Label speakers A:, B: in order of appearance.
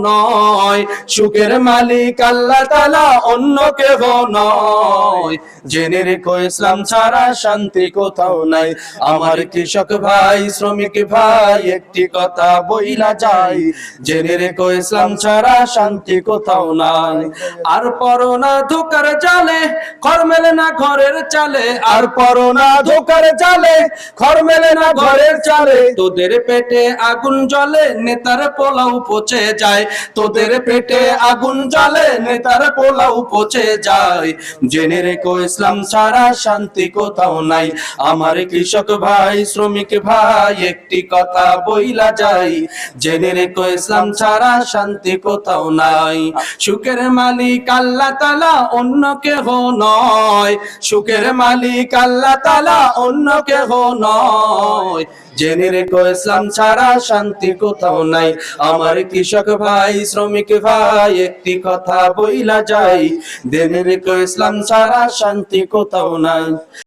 A: নয়, সুখের মালিক আল্লাহ তাআলা অন্য কেহ নয়। জেনে রেখো ইসলাম ছাড়া শান্তি কোথাও নাই। আমার কৃষক ভাই শ্রমিক ভাই একটি কথা বইলা যাই, জেনে রেখো ইসলাম ছাড়া শান্তি কোথাও নাই। আর পড়ো না ধোকার জালে ঘর মেলে না ঘরের চালে, আর পড়ো না ধোকার জালে ঘর মেলে না ঘরের চালে। তোদের পেটে আগুন জ্বলে নেতার পোলাও পচে যায়, তোদের পেটে আগুন জ্বলে নেতার পোলাও পচে যায়। জেনে রেখো ইসলাম ছাড়া শান্তি কোথাও নাই। আমার কৃষক ভাই শ্রমিক ভাই একটি কথা বইলা যাই, জেনে রেখো ইসলাম ছাড়া শান্তি কোথাও নাই। সুখের মালিক আল্লাহ তাআলা অন্য কেহ নয়, সুখের মালিক আল্লাহ তাআলা অন্য কেহ নয়। জেনে রেখো ইসলাম ছাড়া শান্তি কোথাও নাই। আমার কৃষক ভাই শ্রমিক ভাই একটি কথা বইলা যাই, জেনে রেখো ইসলাম ছাড়া শান্তি কোথাও নাই।